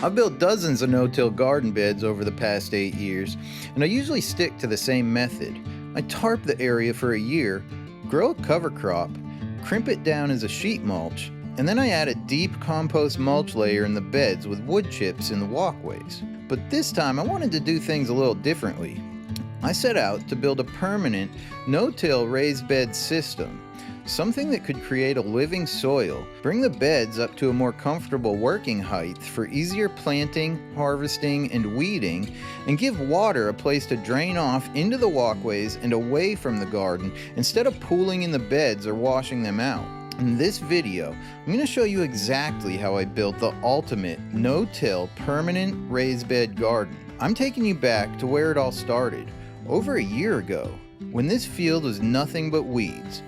I've built dozens of no-till garden beds over the past 8 years, and I usually stick to the same method. I tarp the area for a year, grow a cover crop, crimp it down as a sheet mulch, and then I add a deep compost mulch layer in the beds with wood chips in the walkways. But this time I wanted to do things a little differently. I set out to build a permanent, no-till raised bed system. Something that could create a living soil, bring the beds up to a more comfortable working height for easier planting, harvesting, and weeding, and give water a place to drain off into the walkways and away from the garden instead of pooling in the beds or washing them out. In this video, I'm going to show you exactly how I built the ultimate no-till permanent raised bed garden. I'm taking you back to where it all started, over a year ago, when this field was nothing but weeds.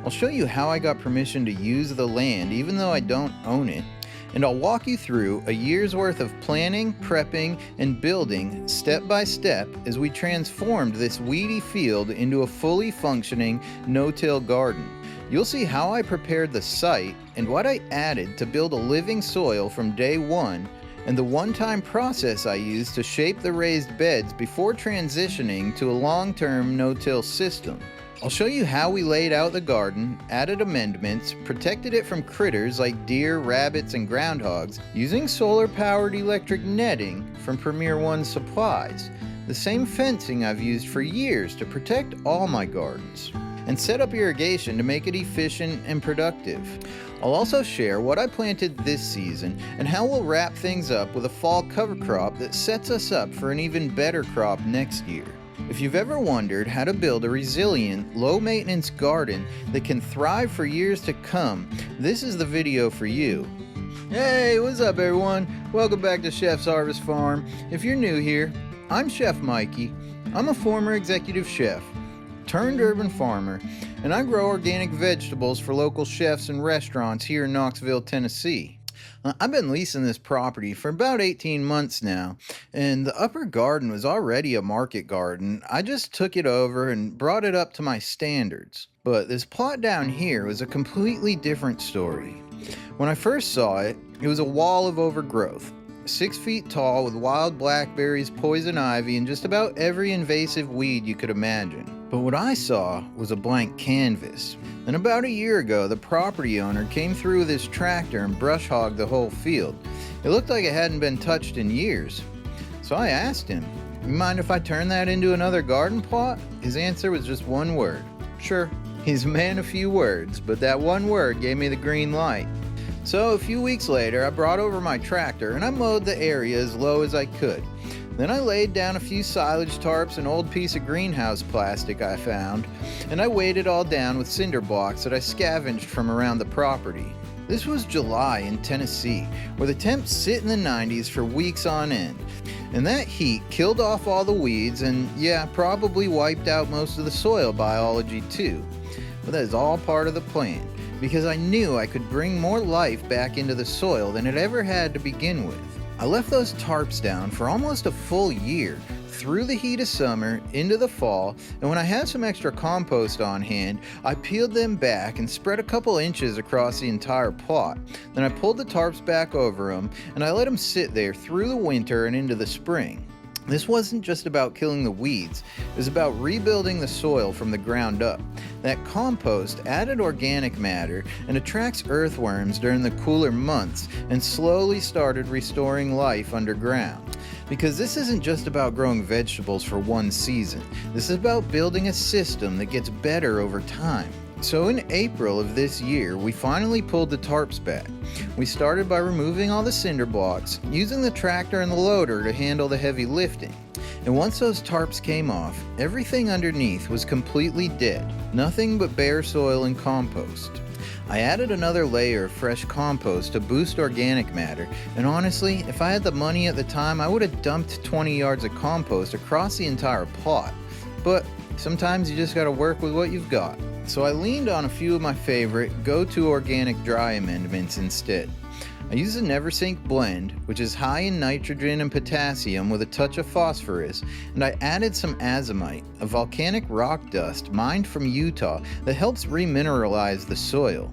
I'll show you how I got permission to use the land even though I don't own it, and I'll walk you through a year's worth of planning, prepping, and building step by step as we transformed this weedy field into a fully functioning no-till garden. You'll see how I prepared the site and what I added to build a living soil from day one, and the one-time process I used to shape the raised beds before transitioning to a long-term no-till system. I'll show you how we laid out the garden, added amendments, protected it from critters like deer, rabbits, and groundhogs using solar-powered electric netting from Premier One Supplies, the same fencing I've used for years to protect all my gardens, and set up irrigation to make it efficient and productive. I'll also share what I planted this season and how we'll wrap things up with a fall cover crop that sets us up for an even better crop next year. If you've ever wondered how to build a resilient, low-maintenance garden that can thrive for years to come, this is the video for you. Hey, what's up everyone? Welcome back to Chef's Harvest Farm. If you're new here, I'm Chef Mikey. I'm a former executive chef, turned urban farmer, and I grow organic vegetables for local chefs and restaurants here in Knoxville, Tennessee. I've been leasing this property for about 18 months now, and the upper garden was already a market garden. I just took it over and brought it up to my standards. But this plot down here was a completely different story. When I first saw it, it was a wall of overgrowth, 6 feet tall with wild blackberries, poison ivy, and just about every invasive weed you could imagine. But what I saw was a blank canvas. Then about a year ago, the property owner came through with his tractor and brush hogged the whole field. It looked like it hadn't been touched in years. So I asked him, "You mind if I turn that into another garden plot?" His answer was just one word: "Sure." He's a man of few words, but that one word gave me the green light. So a few weeks later, I brought over my tractor and I mowed the area as low as I could. Then I laid down a few silage tarps, an old piece of greenhouse plastic I found, and I weighed it all down with cinder blocks that I scavenged from around the property. This was July in Tennessee, where the temps sit in the 90s for weeks on end. And that heat killed off all the weeds and, yeah, probably wiped out most of the soil biology too. But that is all part of the plan, because I knew I could bring more life back into the soil than it ever had to begin with. I left those tarps down for almost a full year, through the heat of summer, into the fall, and when I had some extra compost on hand, I peeled them back and spread a couple inches across the entire plot. Then I pulled the tarps back over them, and I let them sit there through the winter and into the spring. This wasn't just about killing the weeds, it was about rebuilding the soil from the ground up. That compost added organic matter and attracts earthworms during the cooler months and slowly started restoring life underground. Because this isn't just about growing vegetables for one season, this is about building a system that gets better over time. So in April of this year, we finally pulled the tarps back. We started by removing all the cinder blocks, using the tractor and the loader to handle the heavy lifting. And once those tarps came off, everything underneath was completely dead, nothing but bare soil and compost. I added another layer of fresh compost to boost organic matter, and honestly, if I had the money at the time, I would have dumped 20 yards of compost across the entire plot. But sometimes you just gotta work with what you've got. So I leaned on a few of my favorite go-to organic dry amendments instead. I use a Neversink blend, which is high in nitrogen and potassium with a touch of phosphorus, and I added some azomite, a volcanic rock dust mined from Utah that helps remineralize the soil.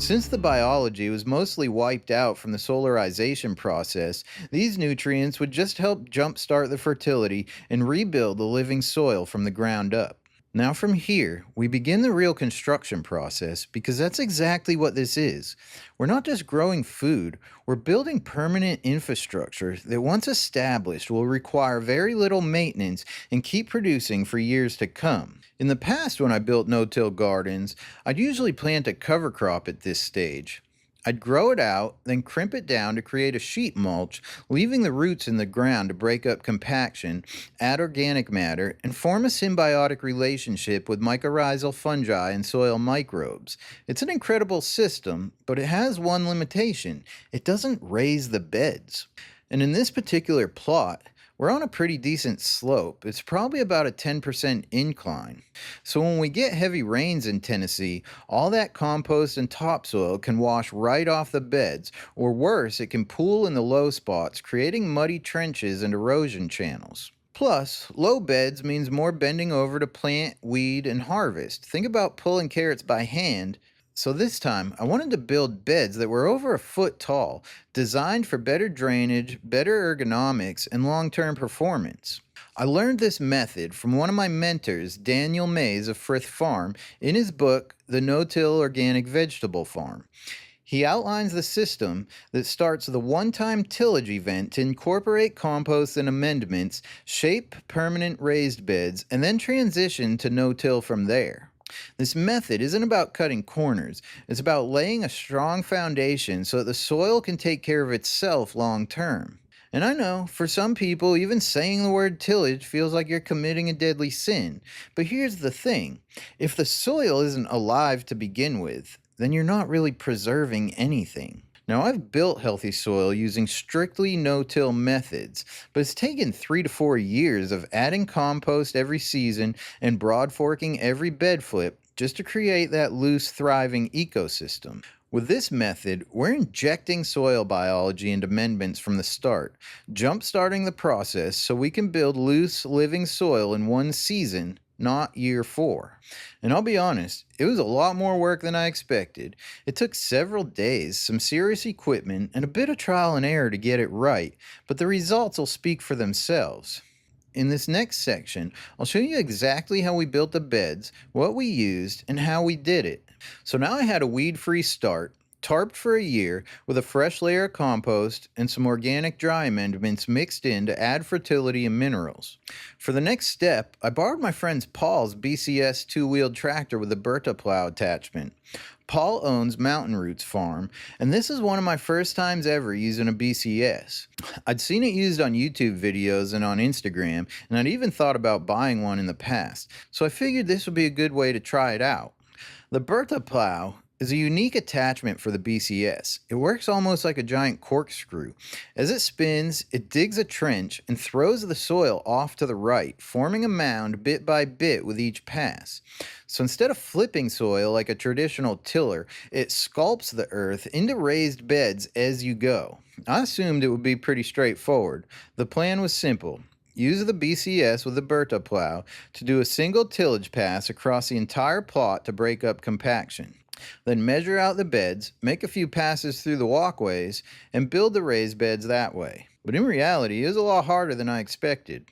Since the biology was mostly wiped out from the solarization process, these nutrients would just help jumpstart the fertility and rebuild the living soil from the ground up. Now, from here, we begin the real construction process because that's exactly what this is. We're not just growing food, we're building permanent infrastructure that, once established, will require very little maintenance and keep producing for years to come. In the past, when I built no till gardens, I'd usually plant a cover crop at this stage. I'd grow it out, then crimp it down to create a sheet mulch, leaving the roots in the ground to break up compaction, add organic matter, and form a symbiotic relationship with mycorrhizal fungi and soil microbes. It's an incredible system, but it has one limitation: it doesn't raise the beds. And in this particular plot, we're on a pretty decent slope. It's probably about a 10% incline. So when we get heavy rains in Tennessee, all that compost and topsoil can wash right off the beds, or worse, it can pool in the low spots, creating muddy trenches and erosion channels. Plus, low beds means more bending over to plant, weed, and harvest. Think about pulling carrots by hand. So this time, I wanted to build beds that were over a foot tall, designed for better drainage, better ergonomics, and long-term performance. I learned this method from one of my mentors, Daniel Mays of Frith Farm, in his book, The No-Till Organic Vegetable Farm. He outlines the system that starts the one-time tillage event to incorporate compost and amendments, shape permanent raised beds, and then transition to no-till from there. This method isn't about cutting corners, it's about laying a strong foundation so that the soil can take care of itself long term. And I know, for some people, even saying the word tillage feels like you're committing a deadly sin. But here's the thing: if the soil isn't alive to begin with, then you're not really preserving anything. Now, I've built healthy soil using strictly no-till methods, but it's taken 3 to 4 years of adding compost every season and broad forking every bed flip just to create that loose, thriving ecosystem. With this method, we're injecting soil biology and amendments from the start, jump-starting the process so we can build loose, living soil in one season, not year 4. And I'll be honest, it was a lot more work than I expected. It took several days, some serious equipment, and a bit of trial and error to get it right, but the results will speak for themselves. In this next section, I'll show you exactly how we built the beds, what we used, and how we did it. So now I had a weed-free start, tarped for a year, with a fresh layer of compost and some organic dry amendments mixed in to add fertility and minerals. For the next step, I borrowed my friend Paul's BCS two-wheeled tractor with a Berta plow attachment. Paul owns Mountain Roots Farm, and this is one of my first times ever using a BCS. I'd seen it used on YouTube videos and on Instagram, and I'd even thought about buying one in the past, so I figured this would be a good way to try it out. The Berta plow is a unique attachment for the BCS. It works almost like a giant corkscrew. As it spins, it digs a trench and throws the soil off to the right, forming a mound bit by bit with each pass. So instead of flipping soil like a traditional tiller, it sculpts the earth into raised beds as you go. I assumed it would be pretty straightforward. The plan was simple: use the BCS with the Berta plow to do a single tillage pass across the entire plot to break up compaction. Then measure out the beds, make a few passes through the walkways, and build the raised beds that way. But in reality, it was a lot harder than I expected.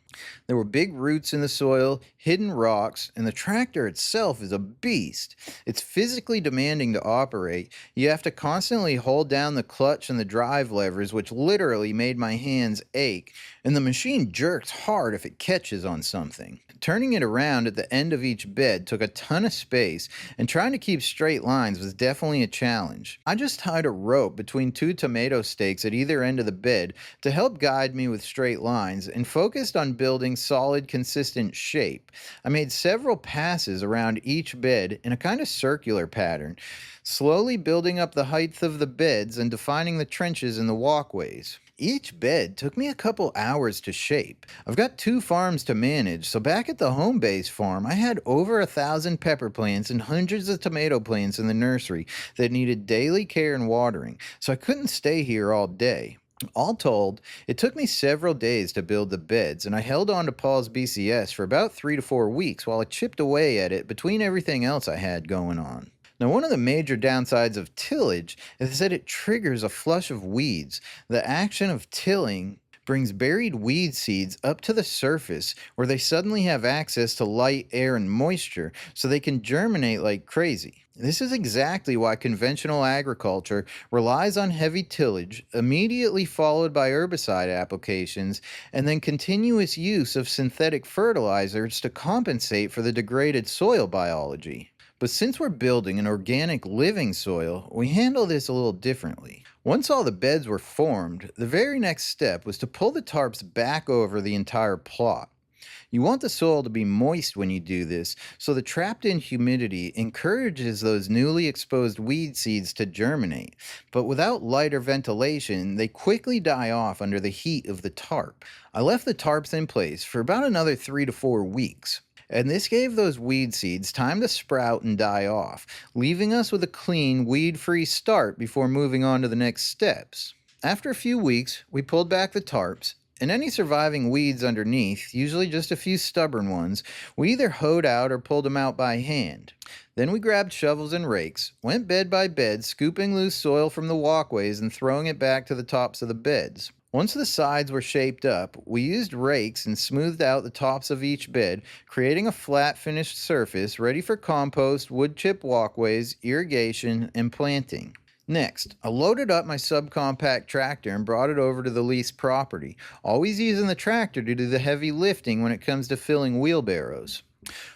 There were big roots in the soil, hidden rocks, and the tractor itself is a beast. It's physically demanding to operate. You have to constantly hold down the clutch and the drive levers, which literally made my hands ache, and the machine jerks hard if it catches on something. Turning it around at the end of each bed took a ton of space, and trying to keep straight lines was definitely a challenge. I just tied a rope between 2 tomato stakes at either end of the bed to help guide me with straight lines, and focused on building solid, consistent shape. I made several passes around each bed in a kind of circular pattern, slowly building up the height of the beds and defining the trenches in the walkways. Each bed took me a couple hours to shape. I've got 2 farms to manage, so back at the home base farm, I had over 1,000 pepper plants and hundreds of tomato plants in the nursery that needed daily care and watering, so I couldn't stay here all day. All told, it took me several days to build the beds, and I held on to Paul's BCS for about 3 to 4 weeks while I chipped away at it between everything else I had going on. Now, one of the major downsides of tillage is that it triggers a flush of weeds. The action of tilling brings buried weed seeds up to the surface where they suddenly have access to light, air, and moisture so they can germinate like crazy. This is exactly why conventional agriculture relies on heavy tillage, immediately followed by herbicide applications, and then continuous use of synthetic fertilizers to compensate for the degraded soil biology. But since we're building an organic living soil, we handle this a little differently. Once all the beds were formed, the very next step was to pull the tarps back over the entire plot. You want the soil to be moist when you do this, so the trapped in humidity encourages those newly exposed weed seeds to germinate. But without light or ventilation, they quickly die off under the heat of the tarp. I left the tarps in place for about another 3 to 4 weeks. And this gave those weed seeds time to sprout and die off, leaving us with a clean, weed-free start before moving on to the next steps. After a few weeks, we pulled back the tarps, and any surviving weeds underneath, usually just a few stubborn ones, we either hoed out or pulled them out by hand. Then we grabbed shovels and rakes, went bed by bed, scooping loose soil from the walkways and throwing it back to the tops of the beds. Once the sides were shaped up, we used rakes and smoothed out the tops of each bed, creating a flat finished surface ready for compost, wood chip walkways, irrigation, and planting. Next, I loaded up my subcompact tractor and brought it over to the leased property, always using the tractor to do the heavy lifting when it comes to filling wheelbarrows.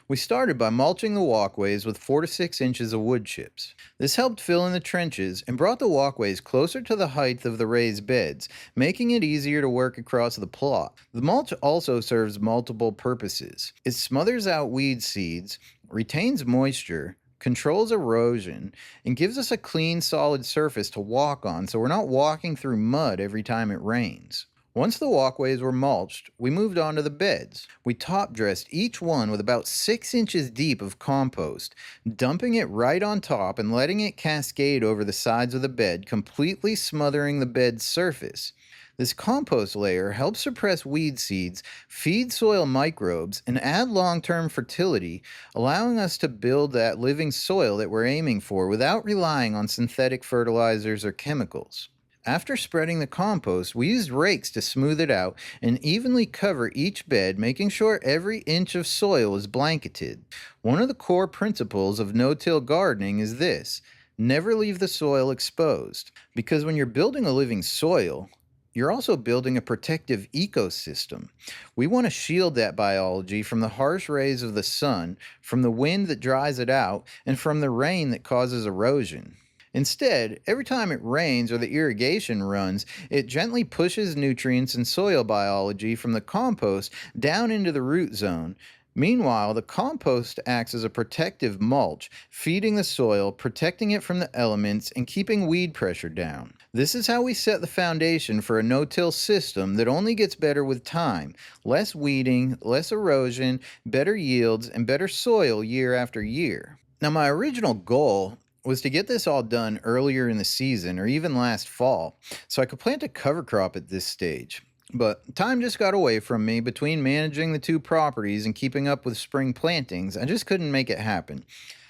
We started by mulching the walkways with 4 to 6 inches of wood chips. This helped fill in the trenches and brought the walkways closer to the height of the raised beds, making it easier to work across the plot. The mulch also serves multiple purposes. It smothers out weed seeds, retains moisture, controls erosion, and gives us a clean, solid surface to walk on so we're not walking through mud every time it rains. Once the walkways were mulched, we moved on to the beds. We top dressed each one with about 6 inches deep of compost, dumping it right on top and letting it cascade over the sides of the bed, completely smothering the bed's surface. This compost layer helps suppress weed seeds, feed soil microbes, and add long-term fertility, allowing us to build that living soil that we're aiming for without relying on synthetic fertilizers or chemicals. After spreading the compost, we used rakes to smooth it out and evenly cover each bed, making sure every inch of soil is blanketed. One of the core principles of no-till gardening is this: never leave the soil exposed. Because when you're building a living soil, you're also building a protective ecosystem. We want to shield that biology from the harsh rays of the sun, from the wind that dries it out, and from the rain that causes erosion. Instead, every time it rains or the irrigation runs, it gently pushes nutrients and soil biology from the compost down into the root zone. Meanwhile, the compost acts as a protective mulch, feeding the soil, protecting it from the elements, and keeping weed pressure down. This is how we set the foundation for a no-till system that only gets better with time. Less weeding, less erosion, better yields, and better soil year after year. Now, my original goal was to get this all done earlier in the season or even last fall, so I could plant a cover crop at this stage. But time just got away from me between managing the two properties and keeping up with spring plantings. I just couldn't make it happen.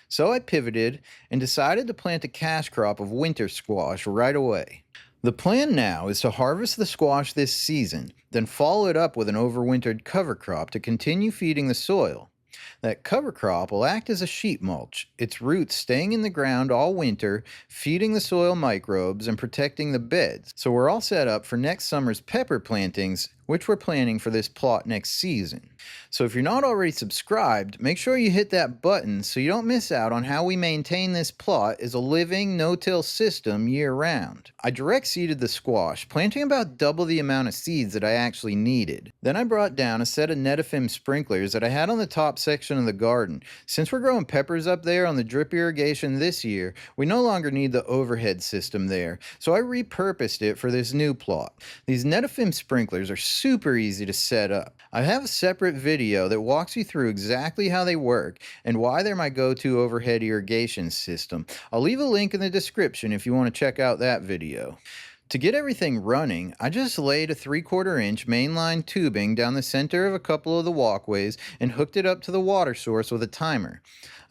So I pivoted and decided to plant a cash crop of winter squash right away. The plan now is to harvest the squash this season, then follow it up with an overwintered cover crop to continue feeding the soil. That cover crop will act as a sheet mulch, its roots staying in the ground all winter, feeding the soil microbes and protecting the beds. So we're all set up for next summer's pepper plantings, which we're planning for this plot next season. So if you're not already subscribed, make sure you hit that button so you don't miss out on how we maintain this plot as a living no-till system year-round. I direct seeded the squash, planting about double the amount of seeds that I actually needed. Then I brought down a set of Netafim sprinklers that I had on the top section of the garden. Since we're growing peppers up there on the drip irrigation this year, we no longer need the overhead system there, so I repurposed it for this new plot. These Netafim sprinklers are super easy to set up. I have a separate video that walks you through exactly how they work and why they're my go-to overhead irrigation system. I'll leave a link in the description if you want to check out that video. To get everything running, I just laid a 3/4 inch mainline tubing down the center of a couple of the walkways and hooked it up to the water source with a timer.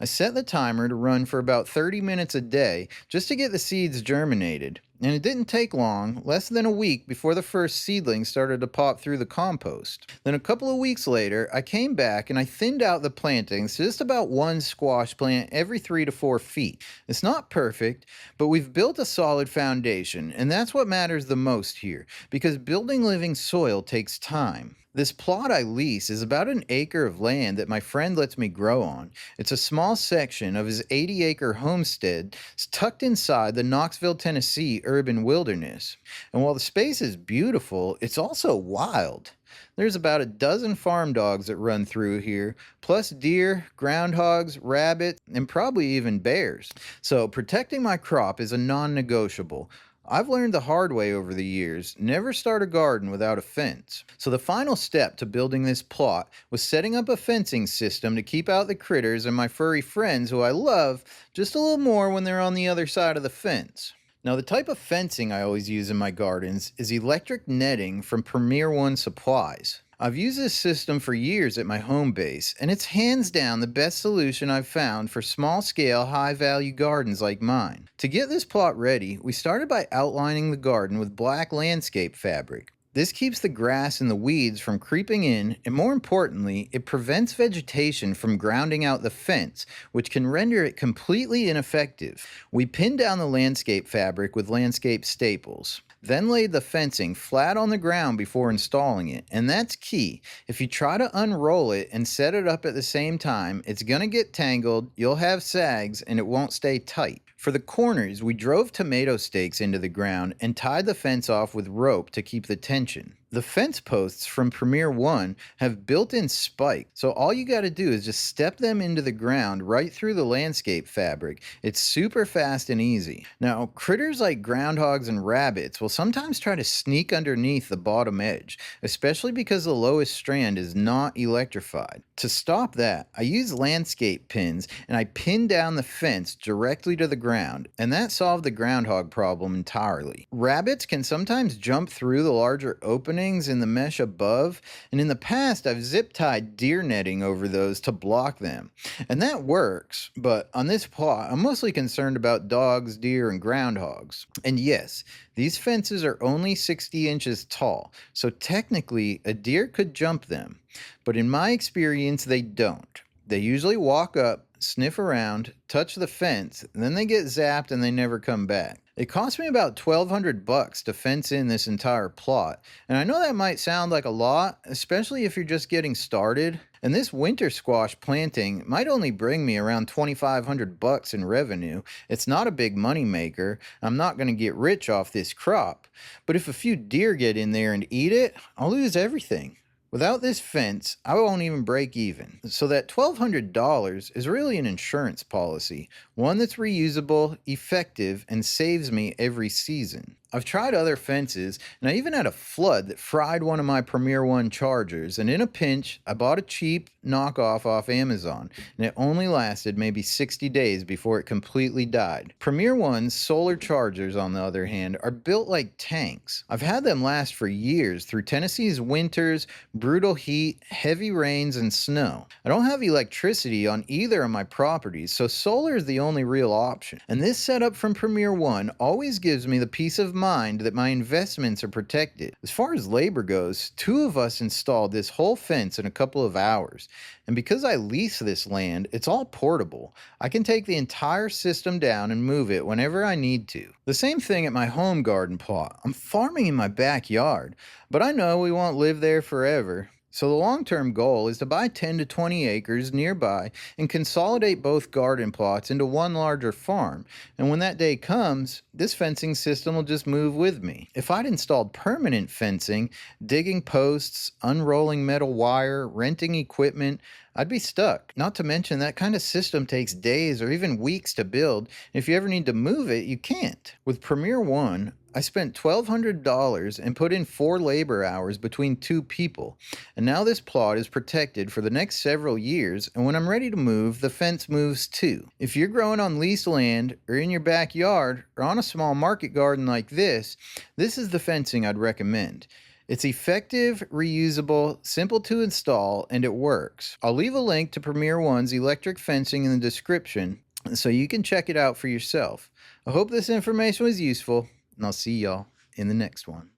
I set the timer to run for about 30 minutes a day just to get the seeds germinated. And it didn't take long, less than a week before the first seedlings started to pop through the compost. Then a couple of weeks later, I came back and I thinned out the plantings to just about one squash plant every 3 to 4 feet. It's not perfect, but we've built a solid foundation, and that's what matters the most here, because building living soil takes time. This plot I lease is about an acre of land that my friend lets me grow on. It's a small section of his 80-acre homestead tucked inside the Knoxville, Tennessee urban wilderness. And while the space is beautiful, it's also wild. There's about a dozen farm dogs that run through here, plus deer, groundhogs, rabbits, and probably even bears. So protecting my crop is a non-negotiable. I've learned the hard way over the years, never start a garden without a fence. So the final step to building this plot was setting up a fencing system to keep out the critters and my furry friends who I love just a little more when they're on the other side of the fence. Now, the type of fencing I always use in my gardens is electric netting from Premier One Supplies. I've used this system for years at my home base, and it's hands down the best solution I've found for small-scale, high-value gardens like mine. To get this plot ready, we started by outlining the garden with black landscape fabric. This keeps the grass and the weeds from creeping in, and more importantly, it prevents vegetation from grounding out the fence, which can render it completely ineffective. We pinned down the landscape fabric with landscape staples, then laid the fencing flat on the ground before installing it, and that's key. If you try to unroll it and set it up at the same time, it's gonna get tangled, you'll have sags, and it won't stay tight. For the corners, we drove tomato stakes into the ground and tied the fence off with rope to keep the tension. The fence posts from Premier One have built-in spikes, so all you gotta do is just step them into the ground right through the landscape fabric. It's super fast and easy. Now, critters like groundhogs and rabbits will sometimes try to sneak underneath the bottom edge, especially because the lowest strand is not electrified. To stop that, I use landscape pins and I pin down the fence directly to the ground, and that solved the groundhog problem entirely. Rabbits can sometimes jump through the larger openings in the mesh above, and in the past I've zip-tied deer netting over those to block them. And that works, but on this plot I'm mostly concerned about dogs, deer, and groundhogs. And yes, these fences are only 60 inches tall, so technically a deer could jump them. But in my experience, they don't. They usually walk up, sniff around, touch the fence, and then they get zapped and they never come back. It cost me about $1,200 to fence in this entire plot, and I know that might sound like a lot, especially if you're just getting started. And this winter squash planting might only bring me around $2,500 in revenue. It's not a big money maker. I'm not going to get rich off this crop. But if a few deer get in there and eat it, I'll lose everything. Without this fence, I won't even break even. So that $1,200 is really an insurance policy, one that's reusable, effective, and saves me every season. I've tried other fences, and I even had a flood that fried one of my Premier One chargers, and in a pinch, I bought a cheap knockoff off Amazon, and it only lasted maybe 60 days before it completely died. Premier One's solar chargers, on the other hand, are built like tanks. I've had them last for years through Tennessee's winters, brutal heat, heavy rains, and snow. I don't have electricity on either of my properties, so solar is the only real option. And this setup from Premier One always gives me the peace of mind that my investments are protected. As far as labor goes, 2 of us installed this whole fence in a couple of hours. And because I lease this land, it's all portable. I can take the entire system down and move it whenever I need to. The same thing at my home garden plot. I'm farming in my backyard, but I know we won't live there forever. So the long-term goal is to buy 10 to 20 acres nearby and consolidate both garden plots into one larger farm. And when that day comes, this fencing system will just move with me. If I'd installed permanent fencing, digging posts, unrolling metal wire, renting equipment, I'd be stuck. Not to mention that kind of system takes days or even weeks to build. If you ever need to move it, you can't. With Premier One, I spent $1,200 and put in 4 labor hours between 2 people. And now this plot is protected for the next several years, and when I'm ready to move, the fence moves too. If you're growing on leased land, or in your backyard, or on a small market garden like this is the fencing I'd recommend. It's effective, reusable, simple to install, and it works. I'll leave a link to Premier One's electric fencing in the description so you can check it out for yourself. I hope this information was useful, and I'll see y'all in the next one.